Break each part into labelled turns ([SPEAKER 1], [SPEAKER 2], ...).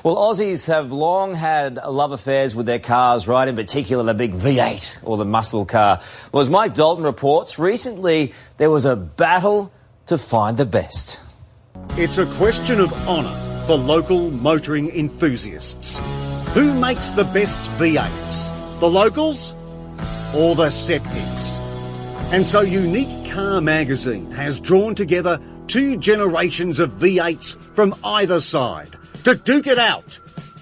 [SPEAKER 1] Well, Aussies have long had love affairs with their cars, right? In particular, the big V8 or the muscle car. Well, as Mike Dalton reports, recently there was a battle to find the best.
[SPEAKER 2] It's a question of honour for local motoring enthusiasts. Who makes the best V8s? The locals or the septics? And so Unique Car Magazine has drawn together two generations of V8s from either side to duke it out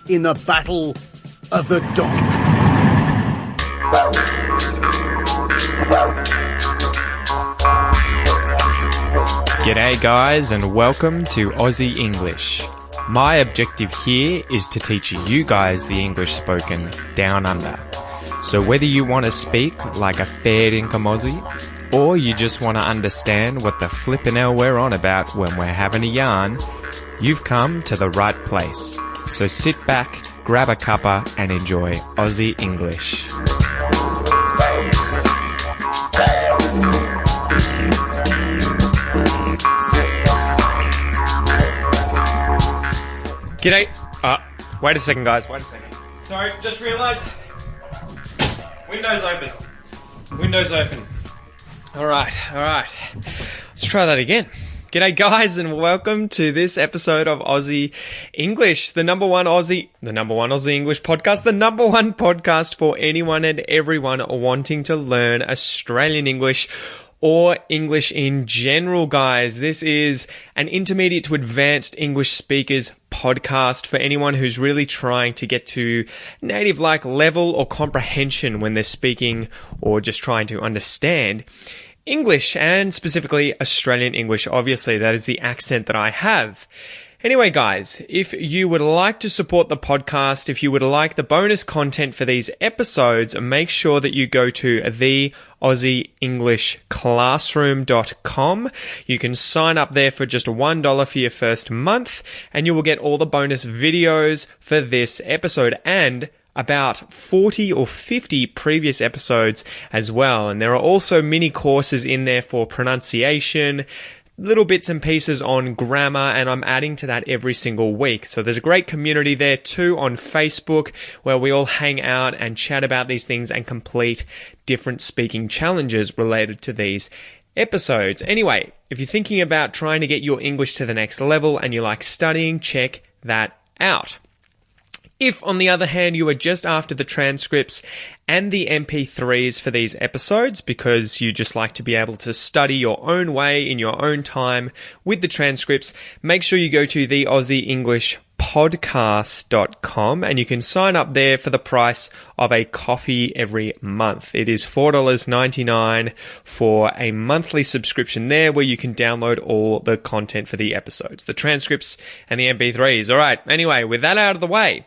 [SPEAKER 2] in the Battle of the Dock.
[SPEAKER 3] G'day guys and welcome to Aussie English. My objective here is to teach you guys the English spoken down under. So whether you want to speak like a fair dinkum Aussie, or you just want to understand what the flippin' hell we're on about when we're having a yarn, you've come to the right place. So sit back, grab a cuppa and enjoy Aussie English. G'day. Wait a second, guys. Wait a second. Sorry, just realised. Windows open. Windows open. All right. Let's try that again. G'day, guys, and welcome to this episode of Aussie English, the number one Aussie English podcast, the number one podcast for anyone and everyone wanting to learn Australian English or English in general, guys. This is an intermediate to advanced English speakers podcast for anyone who's really trying to get to native-like level or comprehension when they're speaking or just trying to understand English, and specifically Australian English. Obviously, that is the accent that I have. Anyway, guys, if you would like to support the podcast, if you would like the bonus content for these episodes, make sure that you go to the AussieEnglishClassroom.com. You can sign up there for just $1 for your first month, and you will get all the bonus videos for this episode and about 40 or 50 previous episodes as well. And there are also mini courses in there for pronunciation, little bits and pieces on grammar, and I'm adding to that every single week. So there's a great community there too on Facebook where we all hang out and chat about these things and complete different speaking challenges related to these episodes. Anyway, if you're thinking about trying to get your English to the next level and you like studying, check that out. If, on the other hand, you are just after the transcripts and the MP3s for these episodes because you just like to be able to study your own way in your own time with the transcripts, make sure you go to the AussieEnglishPodcast.com and you can sign up there for the price of a coffee every month. It is $4.99 for a monthly subscription there where you can download all the content for the episodes, the transcripts and the MP3s. All right. Anyway, with that out of the way,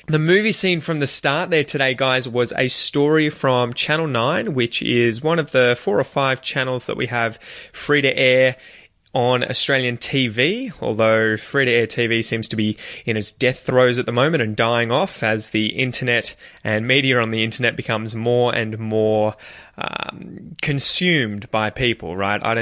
[SPEAKER 3] the movie scene from the start there today, guys, was a story from Channel 9, which is one of the 4 or 5 channels that we have free to air on Australian TV, although free-to-air TV seems to be in its death throes at the moment and dying off as the internet and media on the internet becomes more and more consumed by people, right? I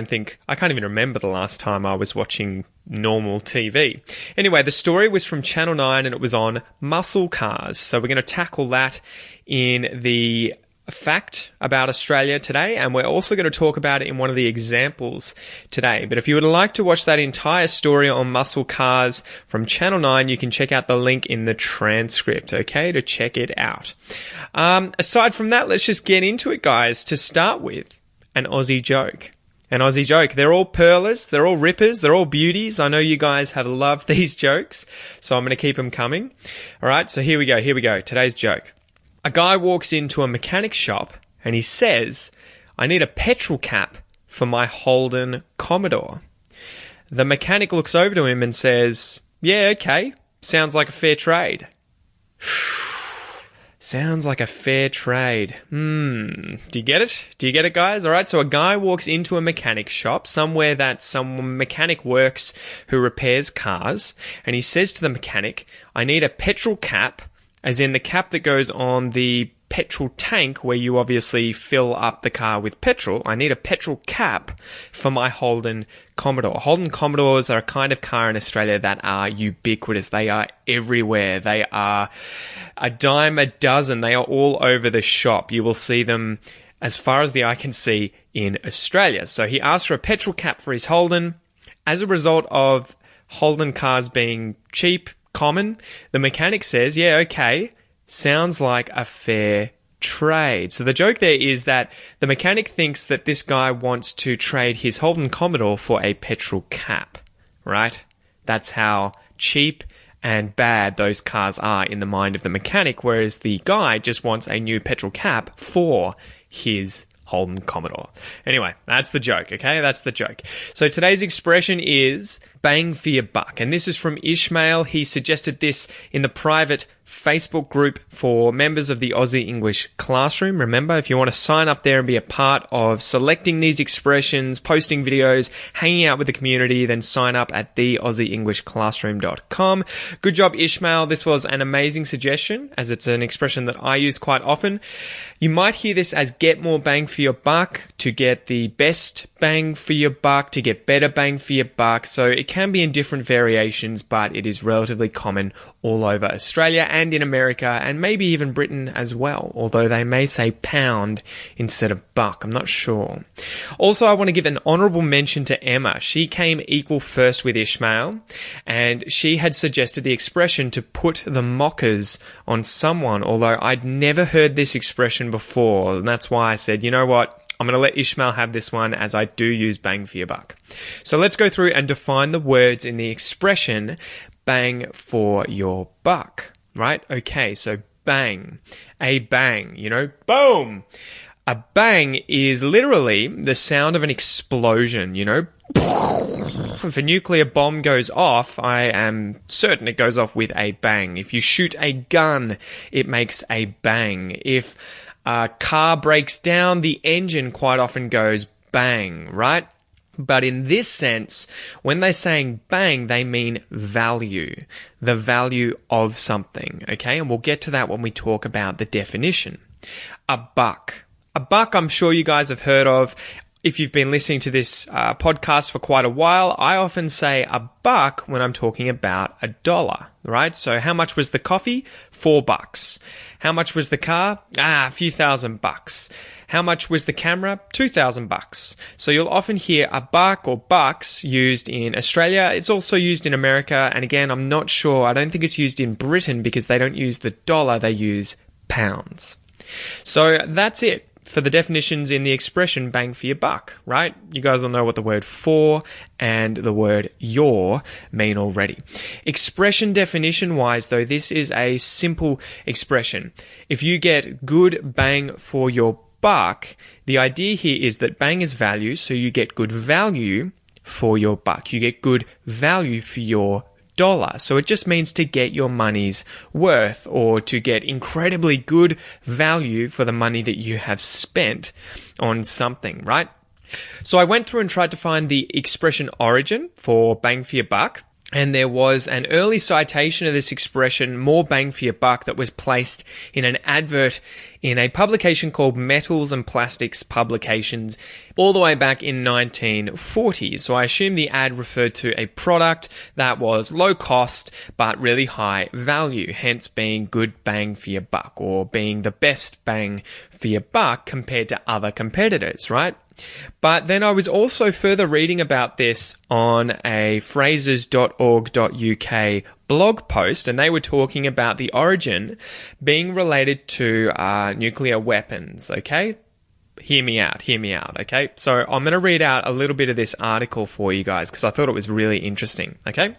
[SPEAKER 3] can't even remember the last time I was watching normal TV. Anyway, the story was from Channel 9 and it was on muscle cars. So we're going to tackle that in the fact about Australia today, and we're also going to talk about it in one of the examples today. But if you would like to watch that entire story on muscle cars from Channel 9, you can check out the link in the transcript, okay, to check it out. Aside from that, let's just get into it, guys. To start with, an Aussie joke. An Aussie joke. They're all pearlers, they're all rippers, they're all beauties. I know you guys have loved these jokes, so I'm going to keep them coming. All right, so here we go. Today's joke. A guy walks into a mechanic shop and he says, "I need a petrol cap for my Holden Commodore." The mechanic looks over to him and says, "Yeah, okay. Sounds like a fair trade." Sounds like a fair trade. Do you get it? Do you get it, guys? All right, so a guy walks into a mechanic shop, somewhere that some mechanic works who repairs cars, and he says to the mechanic, "I need a petrol cap," as in the cap that goes on the petrol tank where you obviously fill up the car with petrol. I need a petrol cap for my Holden Commodore. Holden Commodores are a kind of car in Australia that are ubiquitous. They are everywhere. They are a dime a dozen. They are all over the shop. You will see them as far as the eye can see in Australia. So he asked for a petrol cap for his Holden. As a result of Holden cars being cheap, common, the mechanic says, yeah, okay, sounds like a fair trade. So the joke there is that the mechanic thinks that this guy wants to trade his Holden Commodore for a petrol cap, right? That's how cheap and bad those cars are in the mind of the mechanic, whereas the guy just wants a new petrol cap for his Holden Commodore. Anyway, that's the joke, okay? That's the joke. So today's expression is bang for your buck. And this is from Ishmael. He suggested this in the private Facebook group for members of the Aussie English Classroom. Remember, if you want to sign up there and be a part of selecting these expressions, posting videos, hanging out with the community, then sign up at theaussieenglishclassroom.com. Good job, Ishmael. This was an amazing suggestion, as it's an expression that I use quite often. You might hear this as get more bang for your buck, to get the best bang for your buck, to get better bang for your buck. So it can be in different variations, but it is relatively common all over Australia and in America, and maybe even Britain as well, although they may say pound instead of buck. I'm not sure. Also, I want to give an honourable mention to Emma. She came equal first with Ishmael, and she had suggested the expression to put the mockers on someone, although I'd never heard this expression before, and that's why I said, you know what? I'm going to let Ishmael have this one, as I do use bang for your buck. So let's go through and define the words in the expression bang for your buck, right? Okay, so bang, a bang, boom. A bang is literally the sound of an explosion, If a nuclear bomb goes off, I am certain it goes off with a bang. If you shoot a gun, it makes a bang. If a car breaks down, the engine quite often goes bang, right? But in this sense, when they're saying bang, they mean value, the value of something, okay? And we'll get to that when we talk about the definition. A buck. A buck, I'm sure you guys have heard of. If you've been listening to this podcast for quite a while, I often say a buck when I'm talking about $1, right? So how much was the coffee? $4. How much was the car? A few $1,000s. How much was the camera? $2,000. So you'll often hear a buck or bucks used in Australia. It's also used in America. And again, I'm not sure. I don't think it's used in Britain because they don't use the dollar. They use pounds. So that's it for the definitions in the expression bang for your buck, right? You guys will know what the word for and the word your mean already. Expression definition wise though, this is a simple expression. If you get good bang for your buck, the idea here is that bang is value, so you get good value for your buck. You get good value for your dollar. So it just means to get your money's worth, or to get incredibly good value for the money that you have spent on something, right? So I went through and tried to find the expression origin for bang for your buck. And there was an early citation of this expression, more bang for your buck, that was placed in an advert in a publication called Metals and Plastics Publications all the way back in 1940. So I assume the ad referred to a product that was low cost but really high value, hence being good bang for your buck, or being the best bang for your buck compared to other competitors, right? But then I was also further reading about this on a phrases.org.uk blog post, and they were talking about the origin being related to nuclear weapons, okay? Hear me out, okay? So I'm going to read out a little bit of this article for you guys because I thought it was really interesting, okay?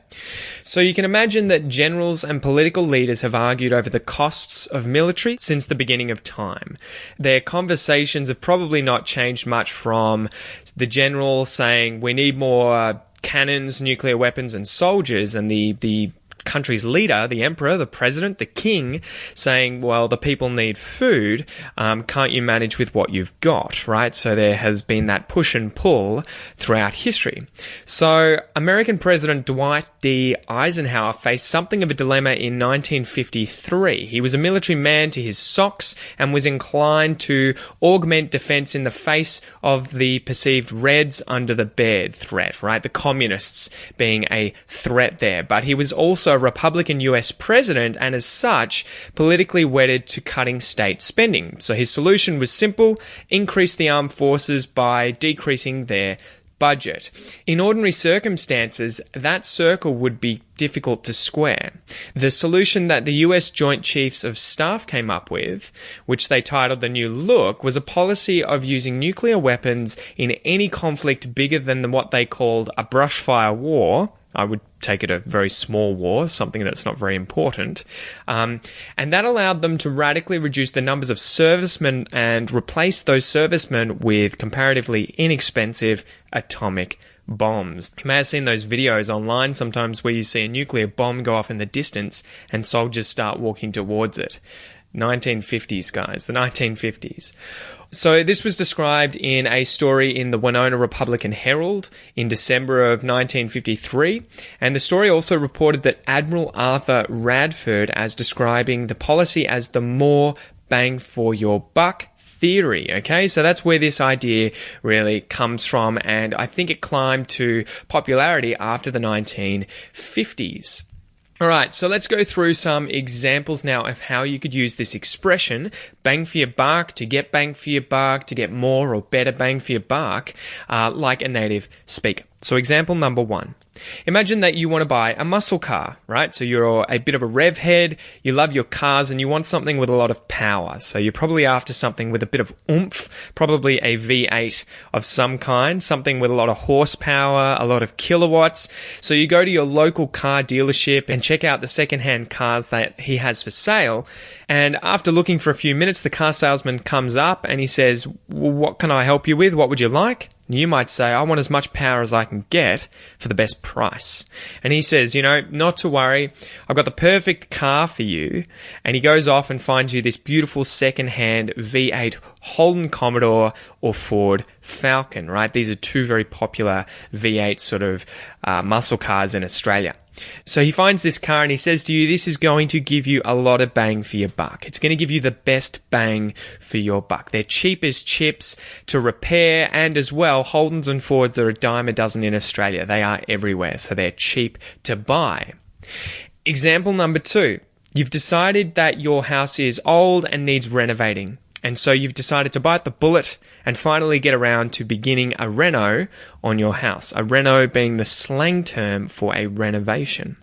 [SPEAKER 3] So you can imagine that generals and political leaders have argued over the costs of military since the beginning of time. Their conversations have probably not changed much from the general saying we need more cannons, nuclear weapons and soldiers, and the country's leader, the emperor, the president, the king, saying, well, the people need food. Can't you manage with what you've got, right? So there has been that push and pull throughout history. So American President Dwight D. Eisenhower faced something of a dilemma in 1953. He was a military man to his socks and was inclined to augment defense in the face of the perceived Reds under the bed threat, right? The communists being a threat there. But he was also a Republican US president and as such, politically wedded to cutting state spending. So his solution was simple: increase the armed forces by decreasing their budget. In ordinary circumstances, that circle would be difficult to square. The solution that the US Joint Chiefs of Staff came up with, which they titled the New Look, was a policy of using nuclear weapons in any conflict bigger than what they called a brushfire war. I would take it a very small war, something that's not very important. And that allowed them to radically reduce the numbers of servicemen and replace those servicemen with comparatively inexpensive atomic bombs. You may have seen those videos online sometimes where you see a nuclear bomb go off in the distance and soldiers start walking towards it. 1950s, guys, the 1950s. So this was described in a story in the Winona Republican Herald in December of 1953, and the story also reported that Admiral Arthur Radford as describing the policy as the more bang for your buck theory, okay? So that's where this idea really comes from, and I think it climbed to popularity after the 1950s. All right, so let's go through some examples now of how you could use this expression, bang for your buck, to get bang for your buck, to get more or better bang for your buck, like a native speaker. So example number 1. Imagine that you want to buy a muscle car, right? So you're a bit of a rev head, you love your cars, and you want something with a lot of power. So you're probably after something with a bit of oomph, probably a V8 of some kind, something with a lot of horsepower, a lot of kilowatts. So you go to your local car dealership and check out the secondhand cars that he has for sale. And after looking for a few minutes, the car salesman comes up and he says, well, what can I help you with? What would you like? You might say, I want as much power as I can get for the best price. And he says, not to worry, I've got the perfect car for you. And he goes off and finds you this beautiful second-hand V8 Holden Commodore or Ford Falcon, right? These are two very popular V8 sort of muscle cars in Australia. So he finds this car and he says to you, this is going to give you a lot of bang for your buck. It's going to give you the best bang for your buck. They're cheap as chips to repair, and as well, Holdens and Fords are a dime a dozen in Australia. They are everywhere, so they're cheap to buy. Example number 2. You've decided that your house is old and needs renovating. And so you've decided to bite the bullet and finally get around to beginning a reno on your house. A reno being the slang term for a renovation.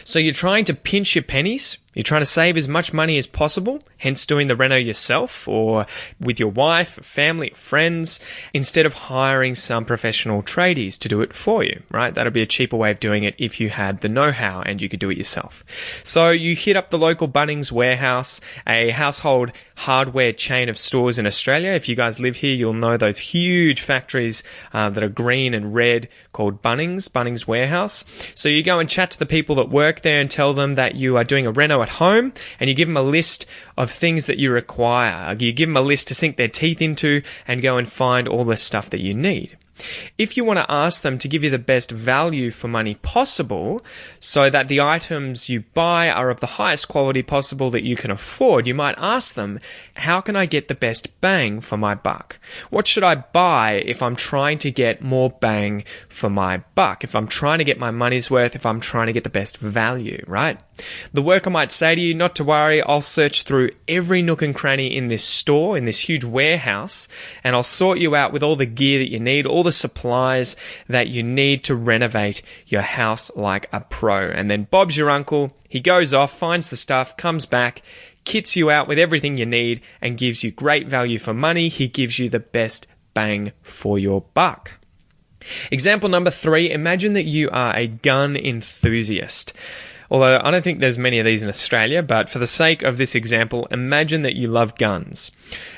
[SPEAKER 3] So you're trying to pinch your pennies. You're trying to save as much money as possible, hence doing the reno yourself or with your wife, family, friends, instead of hiring some professional tradies to do it for you, right? That'd be a cheaper way of doing it if you had the know-how and you could do it yourself. So you hit up the local Bunnings warehouse, a household hardware chain of stores in Australia. If you guys live here, you'll know those huge factories that are green and red called Bunnings Warehouse. So you go and chat to the people that work there and tell them that you are doing a reno at home, and you give them a list of things that you require. You give them a list to sink their teeth into and go and find all the stuff that you need. If you want to ask them to give you the best value for money possible, so that the items you buy are of the highest quality possible that you can afford, you might ask them, how can I get the best bang for my buck? What should I buy if I'm trying to get more bang for my buck? If I'm trying to get my money's worth, if I'm trying to get the best value, right? The worker might say to you, not to worry, I'll search through every nook and cranny in this store, in this huge warehouse, and I'll sort you out with all the gear that you need, all the supplies that you need to renovate your house like a pro. And then Bob's your uncle. He goes off, finds the stuff, comes back, kits you out with everything you need, and gives you great value for money. He gives you the best bang for your buck. Example number 3, imagine that you are a gun enthusiast. Although I don't think there's many of these in Australia, but for the sake of this example, imagine that you love guns.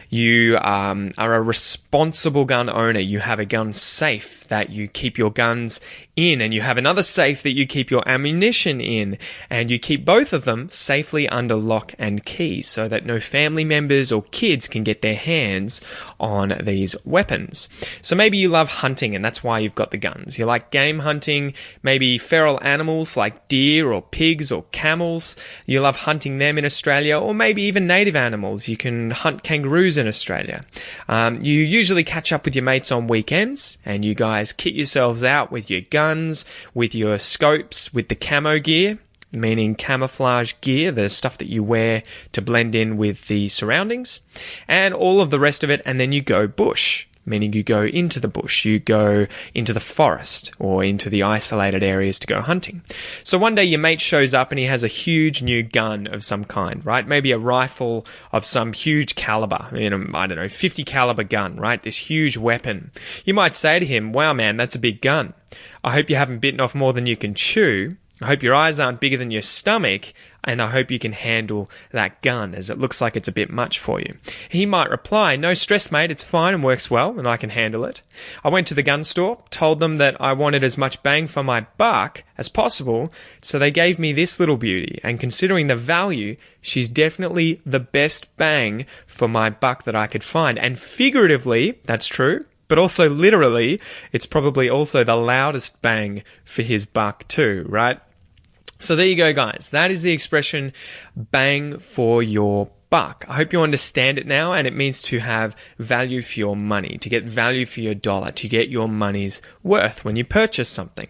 [SPEAKER 3] You are a responsible gun owner. You have a gun safe that you keep your guns in, and you have another safe that you keep your ammunition in, and you keep both of them safely under lock and key so that no family members or kids can get their hands on these weapons. So maybe you love hunting and that's why you've got the guns. You like game hunting, maybe feral animals like deer or pigs or camels. You love hunting them in Australia, or maybe even native animals. You can hunt kangaroos in Australia. You usually catch up with your mates on weekends and you guys kit yourselves out with your guns, with your scopes, with the camo gear, meaning camouflage gear, the stuff that you wear to blend in with the surroundings, and all of the rest of it, and then you go bush, meaning you go into the bush, you go into the forest or into the isolated areas to go hunting. So one day your mate shows up and he has a huge new gun of some kind, right? Maybe a rifle of some huge caliber, I don't know, 50 caliber gun, right? This huge weapon. You might say to him, wow man, that's a big gun. I hope you haven't bitten off more than you can chew. I hope your eyes aren't bigger than your stomach, and I hope you can handle that gun, as it looks like it's a bit much for you. He might reply, no stress mate, it's fine and works well, and I can handle it. I went to the gun store, told them that I wanted as much bang for my buck as possible, so they gave me this little beauty, and considering the value, she's definitely the best bang for my buck that I could find. And figuratively, that's true, but also literally, it's probably also the loudest bang for his buck too, right? So there you go, guys. That is the expression bang for your buck. I hope you understand it now, and it means to have value for your money, to get value for your dollar, to get your money's worth when you purchase something.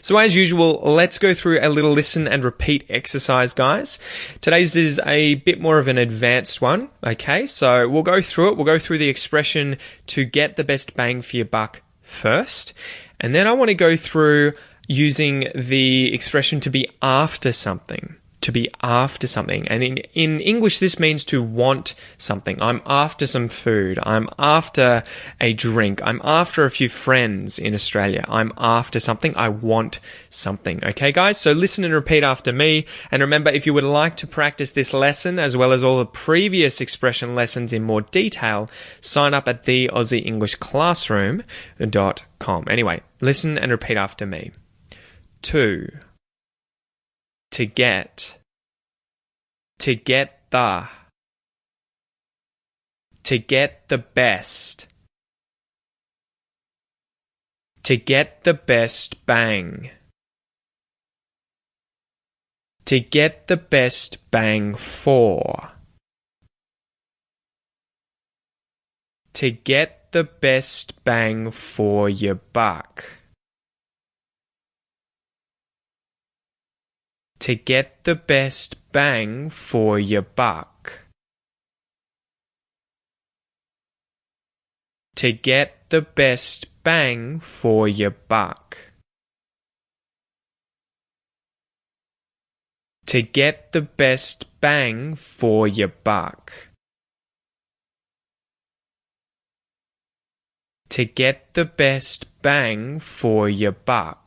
[SPEAKER 3] So as usual, let's go through a little listen and repeat exercise, guys. Today's is a bit more of an advanced one, okay? So we'll go through it. We'll go through the expression to get the best bang for your buck first. And then I want to go through using the expression to be after something. To be after something. And in English, this means to want something. I'm after some food. I'm after a drink. I'm after a few friends in Australia. I'm after something. I want something. Okay, guys? So listen and repeat after me. And remember, if you would like to practice this lesson, as well as all the previous expression lessons in more detail, sign up at the Aussie English Classroom.com. Anyway, listen and repeat after me. To get the best, to get the best bang, to get the best bang for, to get the best bang for your buck. To get the best bang for your buck. To get the best bang for your buck. To get the best bang for your buck. To get the best bang for your buck.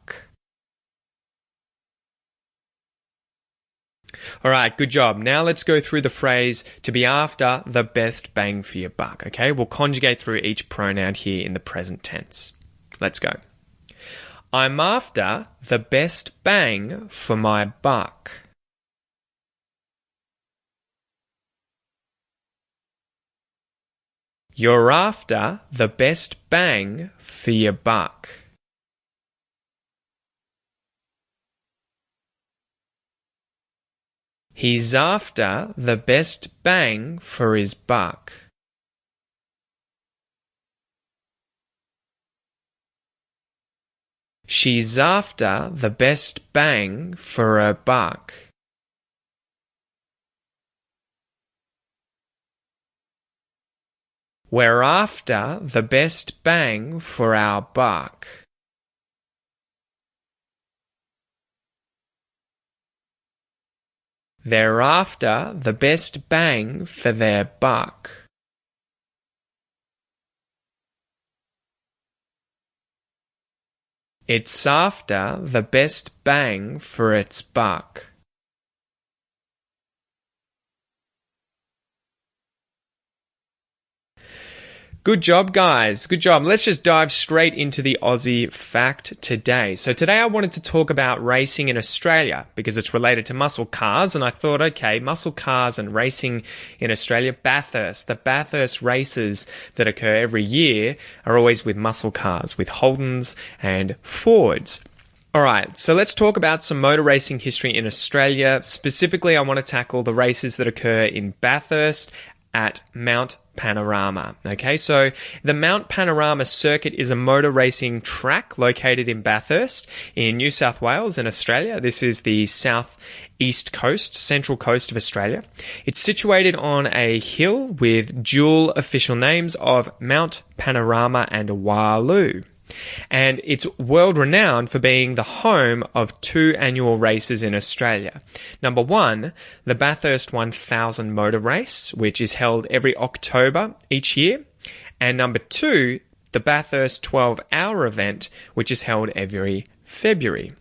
[SPEAKER 3] All right, good job. Now let's go through the phrase to be after the best bang for your buck, okay? We'll conjugate through each pronoun here in the present tense. Let's go. I'm after the best bang for my buck. You're after the best bang for your buck. He's after the best bang for his buck. She's after the best bang for her buck. We're after the best bang for our buck. They're after the best bang for their buck. It's after the best bang for its buck. Good job, guys. Good job. Let's just dive straight into the Aussie fact today. So today I wanted to talk about racing in Australia because it's related to muscle cars, and I thought, okay, muscle cars and racing in Australia, Bathurst. The Bathurst races that occur every year are always with muscle cars, with Holdens and Fords. All right, so let's talk about some motor racing history in Australia. Specifically, I want to tackle the races that occur in Bathurst at Mount Panorama. Okay, so the Mount Panorama circuit is a motor racing track located in Bathurst in New South Wales in Australia. This is the southeast coast, central coast of Australia. It's situated on a hill with dual official names of Mount Panorama and Wahoo. And it's world renowned for being the home of 2 annual races in Australia. Number 1, the Bathurst 1000 motor race, which is held every October each year. And number 2, the Bathurst 12-hour event, which is held every February.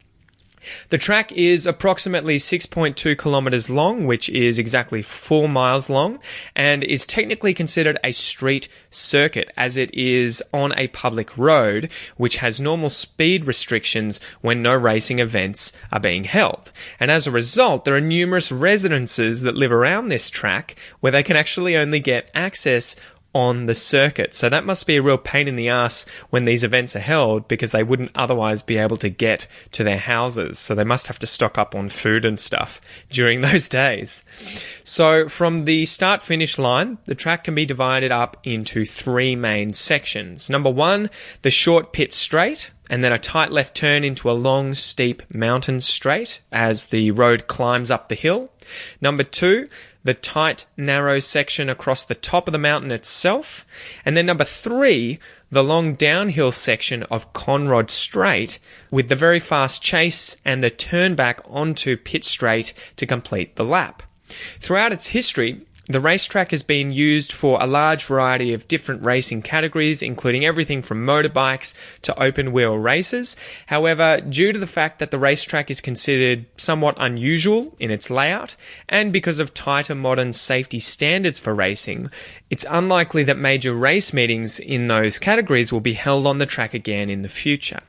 [SPEAKER 3] The track is approximately 6.2 kilometres long, which is exactly 4 miles long, and is technically considered a street circuit as it is on a public road, which has normal speed restrictions when no racing events are being held. And as a result, there are numerous residences that live around this track where they can actually only get access on the circuit. So that must be a real pain in the ass when these events are held because they wouldn't otherwise be able to get to their houses. So they must have to stock up on food and stuff during those days. So from the start-finish line, the track can be divided up into 3 main sections. Number 1, the short pit straight, and then a tight left turn into a long, steep mountain straight as the road climbs up the hill. Number 2, the tight, narrow section across the top of the mountain itself. And then number 3, the long downhill section of Conrod Straight with the very fast chase and the turn back onto Pit Straight to complete the lap. Throughout its history, the racetrack has been used for a large variety of different racing categories, including everything from motorbikes to open-wheel races. However, due to the fact that the racetrack is considered somewhat unusual in its layout, and because of tighter modern safety standards for racing, it's unlikely that major race meetings in those categories will be held on the track again in the future.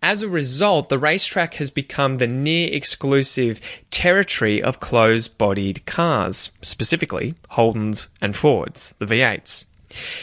[SPEAKER 3] As a result, the racetrack has become the near-exclusive territory of closed-bodied cars, specifically Holdens and Fords, the V8s.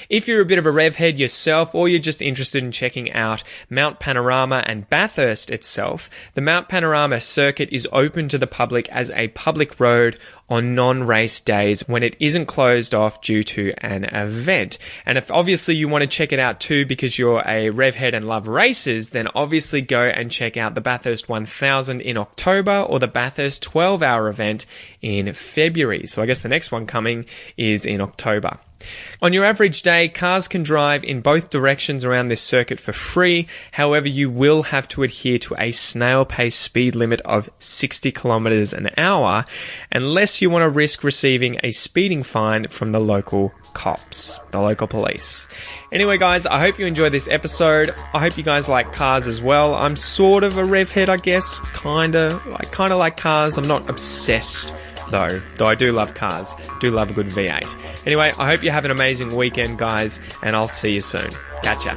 [SPEAKER 3] If you're a bit of a rev head yourself, or you're just interested in checking out Mount Panorama and Bathurst itself, the Mount Panorama circuit is open to the public as a public road on non-race days when it isn't closed off due to an event. And if obviously you want to check it out too because you're a rev head and love races, then obviously go and check out the Bathurst 1000 in October or the Bathurst 12-hour event in February. So I guess the next one coming is in October. On your average day, cars can drive in both directions around this circuit for free. However, you will have to adhere to a snail-pace speed limit of 60 kilometers an hour unless you want to risk receiving a speeding fine from the local cops, the local police. Anyway, guys, I hope you enjoyed this episode. I hope you guys like cars as well. I'm sort of a rev head, I guess. Kind of like cars. I'm not obsessed though I do love cars, do love a good V8. Anyway, I hope you have an amazing weekend, guys, and I'll see you soon. Catch ya.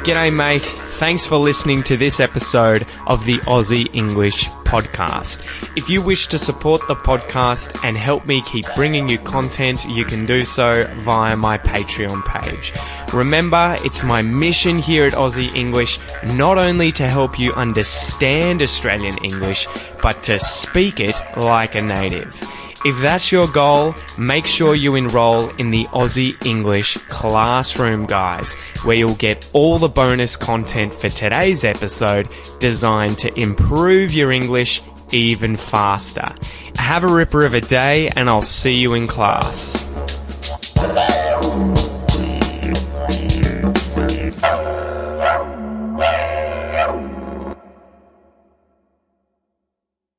[SPEAKER 3] G'day, mate. Thanks for listening to this episode of the Aussie English Podcast. If you wish to support the podcast and help me keep bringing you content, you can do so via my Patreon page. Remember, it's my mission here at Aussie English not only to help you understand Australian English, but to speak it like a native. If that's your goal, make sure you enroll in the Aussie English Classroom, guys, where you'll get all the bonus content for today's episode designed to improve your English even faster. Have a ripper of a day, and I'll see you in class.